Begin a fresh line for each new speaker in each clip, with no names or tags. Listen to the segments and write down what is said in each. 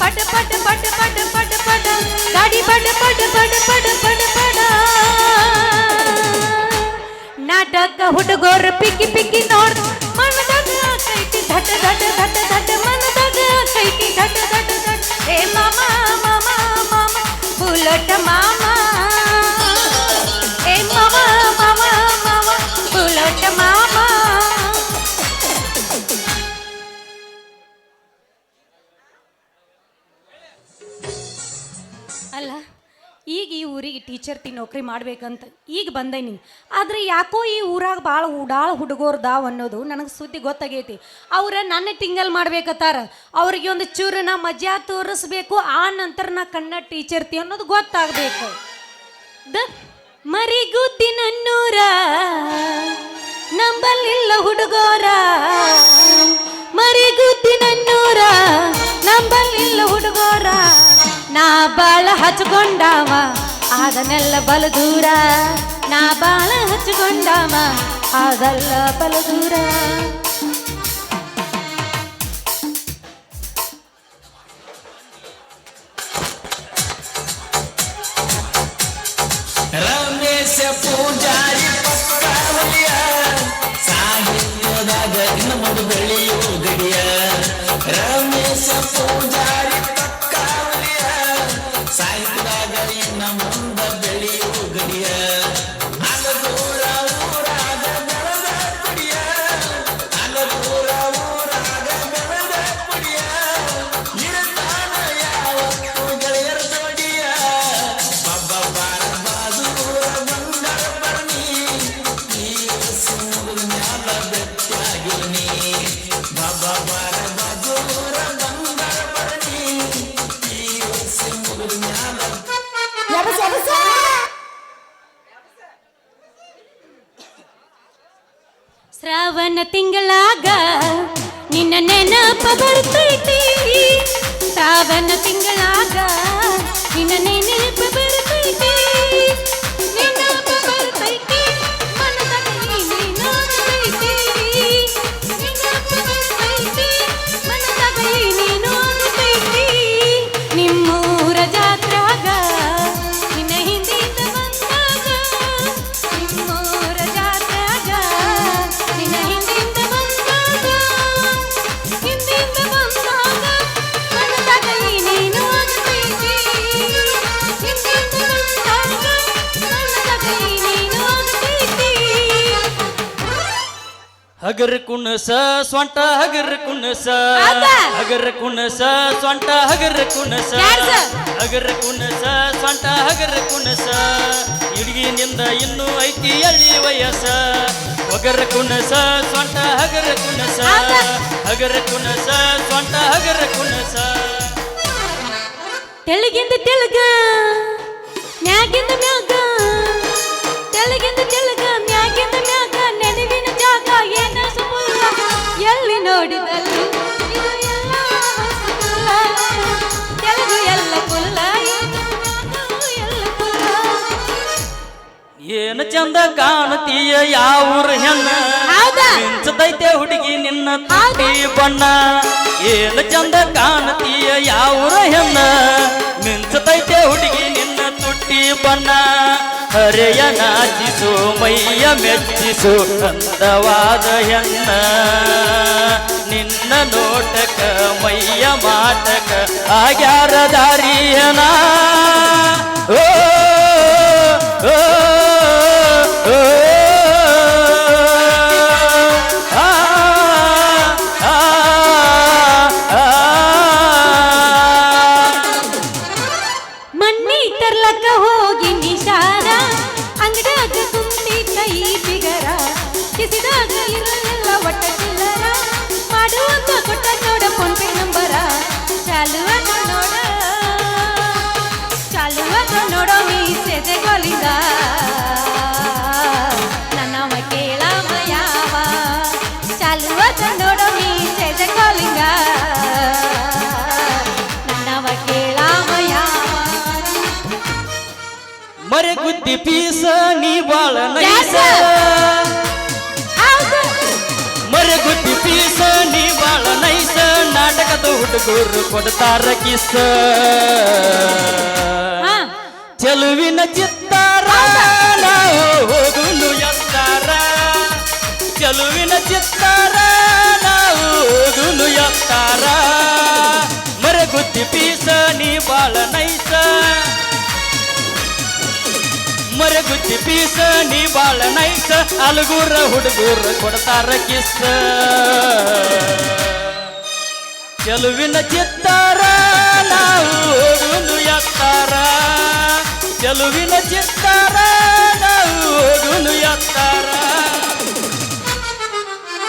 ಪಟ ಪಟ ಪಟ ಪಟ ಪಟ ಪಟ ಗಾಡಿ ಪಟ ಪಟ ಪಟ ಪಟ ಪಟ ಪಟ ನಾಟಕ ಹುಡುಗೋರ ಪಿಕ್ಕಿ ಪಿಕ್ಕಿ ನೋಡ್ ಮನದಾಗ ಕೈತಿ ಧಟ ಧಟ ಧಟ ಧಟ ಮನದಾಗ ಕೈತಿ ಧಟ ಧಟ ಧಟ ಏ ಮಾಮ ಮಾಮ ಮಾಮ ಬುಲಟ ಮಾಮ ಏ ಮಾಮ ಮಾಮ ಮಾಮ ಬುಲಟ ಮಾಮ ಅಲ್ಲ ಈಗ ಈ ಊರಿಗೆ ಟೀಚರ್ ನೌಕರಿ ಮಾಡ್ಬೇಕಂತ ಈಗ ಬಂದೈನಿ ಆದ್ರೆ ಯಾಕೋ ಈ ಊರಾಗ ಭಾಳ ಉಡಾಳ ಹುಡುಗರ್ದಾವ್ ಅನ್ನೋದು ನನಗೆ ಸುದ್ದಿ ಗೊತ್ತಾಗೈತಿ ಅವ್ರ ನನ್ನ ಟಿಂಗಲ್ ಮಾಡ್ಬೇಕತ್ತಾರ ಅವ್ರಿಗೆ ಒಂದು ಚೂರು ನಾ ಮಜಾ ತೋರಿಸ್ಬೇಕು ಆ ನಂತರ ನಾ ಕನ್ನಡ ಟೀಚರ್ತಿ ಅನ್ನೋದು ಗೊತ್ತಾಗಬೇಕು ದ ಮರಿಗುದ್ದಿ ನನ್ನೂರ ನಂಬಲಿಲ್ಲ ಹುಡುಗೋರ ಮರಿಗುದ್ದಿ ನನ್ನೂರ ನಂಬಲಿಲ್ಲ ಹುಡುಗೋರ ನಾ ಬಾಳ ಹಚ್ಕೊಂಡಾವ ಅದನ್ನೆಲ್ಲ ಬಲ ದೂರ ನಾ ಬಾಳ ಹಚ್ಕೊಂಡಾವ ಅದೆಲ್ಲ ಬಲ ದೂರ
ರಮೇಶ ಪೂಜಾರಿ ಪಕ್ಕವಲಿಯ ಸಾಹಿತ್ಯದಾಗ ಇನ್ನೊಂದು ಬೆಳೆಯೋ ಗಡಿಯ ರಮೇಶ ಪೂಜಾರಿ ಪಕ್ಕವಲಿಯ ಸಾಹಿತ್ಯದಾಗ ಇನ್ನ ಮುಂದ ಬೆಳೆಯೋ ಗಡಿಯ ಅಲದೂರ ಊರಾಗ ಬೆಳೆದ ಕುಡಿಯ ಅಲದೂರ ಊರಾಗ ಬೆಳೆದ ಕುಡಿಯ ಇರತಾನ ಯಾವತ್ತು ಗೆಳೆಯರ ಜೋಡಿಯ ಬಬ್ಬ ಬಾರ ಬಾಜೂರ ಬಂಗಾರ ಬರಣಿ ನೀರು ಸಿಂಗುಲ್ ಮ್ಯಾಲ ಬೆಟ್ಟಾಗಿರ್ನಿ ಬಬ್ಬ ಬಾರ ಬಾಜೂರ ಬಂಗಾರ ಬರಣಿ ನೀರು ಸಿಂಗುಲ್ ಮ್ಯಾಲ
ಶ್ರಾವಣ ತಿಂಗಳಾಗ ನಿನ್ನ ನೆನಪ ಬರ್ತೈತಿ ಶ್ರಾವಣ ತಿಂಗಳಾಗ ನಿನ್ನ ನೆನಪ ಬರ್ತೈತಿ ನೆನಪ ಬರ್ತೈತಿ ಮನದಾಗ ನೀನಾಗತೈತಿ ನೆನಪ ಬರ್ತೈತಿ ಮನದಾಗ ನೀನಾಗತೈತಿ ನಿಮ್ಮೂರ ಜಾತ್ರಾಗ ನಿನ್ನ ಹಿಂದಿಂದ ಬಂದಾಗ ನಿಮ್ಮೂರ ಜಾತ್ರಾಗ ನಿನ್ನ ಹಿಂದಿಂದ ಬಂದಾಗ ಮನದಾಗ ನೀನು ಆಗತೈತಿ ಹಿಂದಿಂದ ಬಂದಾಗ ಮನದಾಗ ನೀನು ಆಗತೈತಿ
ಹಗರ್ ಕುಣಸ ಸ್ವಂಟ ಹಗರ್ ಕುಣಸ
ಹೌದಾ?
ಹಗರ್ ಕುಣಸ ಸ್ವಂಟ ಹಗರ್ ಕುಣಸ
ಯಾರ್ದು?
ಹಗರ್ ಕುಣಸ ಸ್ವಂಟ ಹಗರ್ ಕುಣಸ ಹಿಡ್ಗಿನಿಂದ ಇನ್ನೂ ಐತಿ ಎಳ್ಳಿ ವಯಸ್ಸ ಒಗರ್ ಕುಣಸ ಸ್ವಂಟ ಹಗರ್ ಕುಣಸ
ಹೌದಾ?
ಹಗರ್ ಕುಣಸ ಸ್ವಂಟ ಹಗರ್ ಕುಣಸ
ತೆಳಗಿಂದ ತೆಳಗ ಮ್ಯಾಗಿಂದ ಮ್ಯಾಗ ತೆಳಗಿಂದ ತೆಳಗ ಮ್ಯಾಗಿಂದ ಮ್ಯಾಗ ನೆನವಿನ ಜಾಗ ಏನ ಸುಮುಲ್ಲ ಎಲ್ಲಿ ನೋಡಿದಲ್ಲಿ ಇದು ಎಲ್ಲ ಹೊಸತಲ್ಲ. ತೆಲುಗು ಎಲ್ಲ ಕುಲ್ಲ ಇದು ಮ್ಯಾಗು ಎಲ್ಲ ಕುಲ್ಲ.
ಏನು ಚಂದ ಕಾಣುತ್ತೀಯ ಯಾವೂರ ಹೆಣ್ಣ
ಹೌದಾ?
ಮಿಂಚತೈತೆ ಹುಡುಗಿ ನಿನ್ನ ತುಟಿ ಬಣ್ಣ ಏನು ಚಂದ ಕಾಣುತ್ತೀಯ ಯಾವೂರ ಹೆಣ್ಣ ಮಿಂಚತೈತೆ ಹುಡುಗಿ ನಿನ್ನ ತುಟಿ ಬಣ್ಣ ಹರೆಯ ನಾಚಿಸು ಮೈಯ ಮೆಚ್ಚಿಸು ಅಂದವಾದ ಹೆಣ್ಣ ನಿನ್ನ ನೋಟಕ ಮೈಯ ಮಾಟಕ ಆಗ್ಯಾರ ದಾರಿಯನ ಓ ಓ ಓ ಆ ಆ ಆ
ಮಣ್ಣಿ ತರ್ಲಕ ಹೋಗಿ ನಿಶಾರ ಅಂಗಡ್ಯಾಗ ತುಂಬಿ ಕೈ ಬಿಗರ ಕಿಸಿದಾಗ ಇರಲಿಲ್ಲ ಒಟ್ಟ ಚಿಲ್ಲರ ಮಾಡುವಂತ ಕೊಟ್ಟ ನೋಡ ಫೋನ್ ಪೇ ನಂಬರ ಚಾಲುವಾಗ ನೋಡೋ ಮೀಸೆದೆ ಗೋಲಿಂದ ನನ್ನವ ಕೇಳವ ಯಾವ ಚಾಲುವಾಗ ನೋಡೋ ಮೀಸೆದೆ ಗೋಲಿಂಗ ನನ್ನವ ಕೇಳವ ಯಾವ
ಮರೆ ಗುದ್ದಿ ಪೀಸ ನೀ ಬಾಳ ನೈಸ
ಹೌದು
ಮರೆ ಗುದ್ದಿ ಪೀಸ ನೀ ಬಾಳ ನೈಸ ನಾಟಕದ ಹುಡುಗರು ಕೊಡ್ತಾರ ಕಿಸ
ಹಾ
ಚೆಲುವಿನ ಚಿತ್ತಾರ ನಾವು ಹೋಗುನು ಎತ್ತಾರ ಚೆಲುವಿನ ಚಿತ್ತಾರ ನಾವು ಹೋಗುನು ಎತ್ತಾರ ಮರಗುತ್ತಿ ಪೀಸ ನೀ ಬಾಳ ನೈಸ ಮರಗುತ್ತಿ ಪೀಸ ನೀ ಬಾಳ ನೈಸ ಅಲಗೂರ ಹುಡುಗೂರ ಕೊಡ್ತಾರ ಕಿಸ್ಸ ಚೆಲುವಿನ ಚಿತ್ತಾರ ನಾವು ಹೋಗುನು ಎತ್ತಾರ ಚೆಲುವಿನ ಚಿತ್ತಾರ ನಾವು ಹೋಗುನು ಎತ್ತಾರ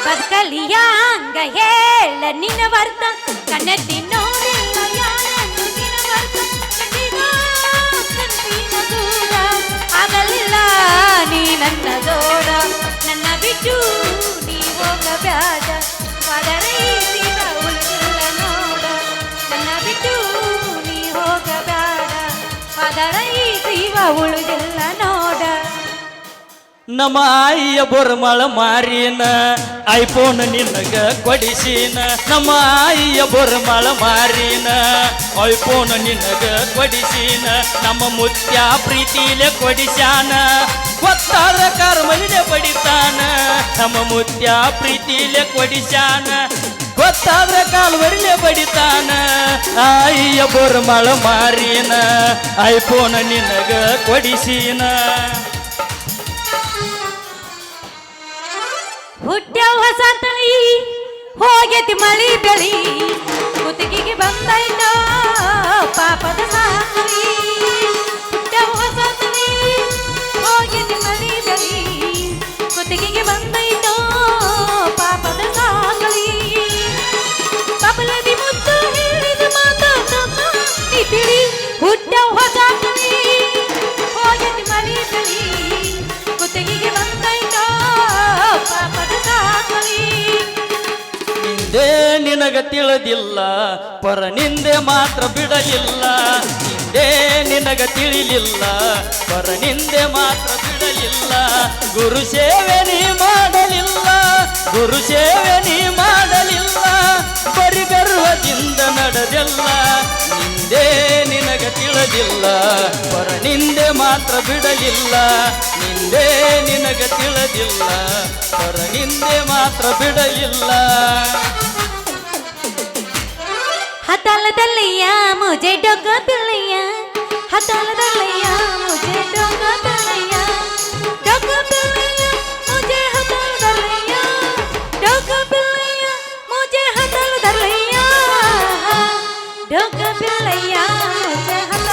ಬದುಕಲಿಯ ಹಂಗ ಹೇಳ ನಿನ್ನ ವರ್ತ ಕಣ್ಣೆತ್ತಿ ನೋಡಿಲ್ಲ ಯಾರನ್ನು ನಿನ್ನ ವರ್ತ ಕಣ್ಣಿನ ದೂರ ಆಗಲಿಲ್ಲ ನೀ ನನ್ನ ಜೋಡ ನನ್ನ ಬಿಟ್ಟು ನೀ ಹೋಗಬ್ಯಾಡ ಪದರೈಸಿದ ಉಳಿದಿಲ್ಲ ನೋಡ ನನ್ನ ಬಿಟ್ಟು ನೀ ಹೋಗಬ್ಯಾಡ ಪದರೈಸಿವ ಉಳಿದಿಲ್ಲ ನೋಡ
ನಮ್ಮ ಆಯಿಯ ಬೊರ್ಮಳ ಮಾರಿನ ಐಫೋನ್ ನಿನಗ ಕೊಡಿಸಿನ ನಮ್ಮ ಆಯಿಯ ಬೊರ್ಮಳ ಮಾರಿನ ಐಫೋನ್ ನಿನಗ ಕೊಡಿಸಿನ ನಮ್ಮ ಮುತ್ಯ ಪ್ರೀತಿಲೆ ಕೊಡಿಸ್ಯಾನ ಗೊತ್ತಾದ ಕಾರ್ಮಲಿನೆ ಬಡಿತಾನ ನಮ್ಮ ಮುತ್ಯ ಪ್ರೀತಿಲೆ ಕೊಡಿಸ್ಯಾನ ಗೊತ್ತಾದ ಕಾಲ್ವರಿಲೆ ಬಡಿತಾನ ಆಯಿಯ ಬೊರ್ಮಳ ಮಾರಿನ ಐಫೋನ್ ನಿನಗ ಕೊಡಿಸಿನ
ಹುಟ್ಟ್ಯಾವ ಹೊಸ ತಳಿ ಹೋಗೈತಿ ಮಳಿ ಬೆಳಿ ಕುತ್ತಿಗೆಗೆ ಬಂದೈತ ಪಾಪದ ಸಾಕಲಿ ಹುಟ್ಟ್ಯಾವ ಹೊಸ ತಳಿ ಹೋಗೈತಿ ಮಳಿ ಬೆಳಿ ಕುತ್ತಿಗೆಗೆ ಬಂದೈತ ಪಾಪದ ಸಾಕಲಿ ಕಪಲದಿ ಮುದ್ದು ಹೇಳಿದ ಮಾತಾಡ ನೀ ತಿಳಿ ಹುಟ್ಟ್ಯಾವ ಹೊಸ ತಳಿ ಹೋಗೈತಿ ಮಳಿ ಬೆಳಿ ಕುತ್ತಿಗೆಗೆ ಬಂದೈತ ಪಾಪದ ಸಾಕಲಿ
ನಿಂದೆ ನಿನಗ ತಿಳಿದಿಲ್ಲ ಪರ ನಿಂದೆ ಮಾತ್ರ ಬಿಡಲಿಲ್ಲ ನಿಂದೆ ನಿನಗ ತಿಳಿಲಿಲ್ಲ ಪರ ನಿಂದೆ ಮಾತ್ರ ಬಿಡಲಿಲ್ಲ ಗುರು ಸೇವೆ ನೀ ಮಾಡಲಿಲ್ಲ ಗುರು ಸೇವೆ ನೀ ಮಾಡಲಿಲ್ಲ ಬರಿ ಗರ್ವದಿಂದ ನಡೆದಿಲ್ಲ ನಿಂದೆ ನಿನಗ ತಿಳಿದಿಲ್ಲ ಪರ ನಿಂದೆ ಮಾತ್ರ ಬಿಡಲಿಲ್ಲ ನಿಂದೆ ನಿನಗ ತಿಳಿದಿಲ್ಲ ಪರ ನಿಂದೆ ಮಾತ್ರ ಬಿಡಲಿಲ್ಲ
हथाल दलिया मुझे डोगा पिलिया हथाल दलिया मुझे डोगा पिलिया मुझे हथाल दलिया डोगा पिलिया मुझे हथाल दलिया डोगा पिलिया मुझे हथाल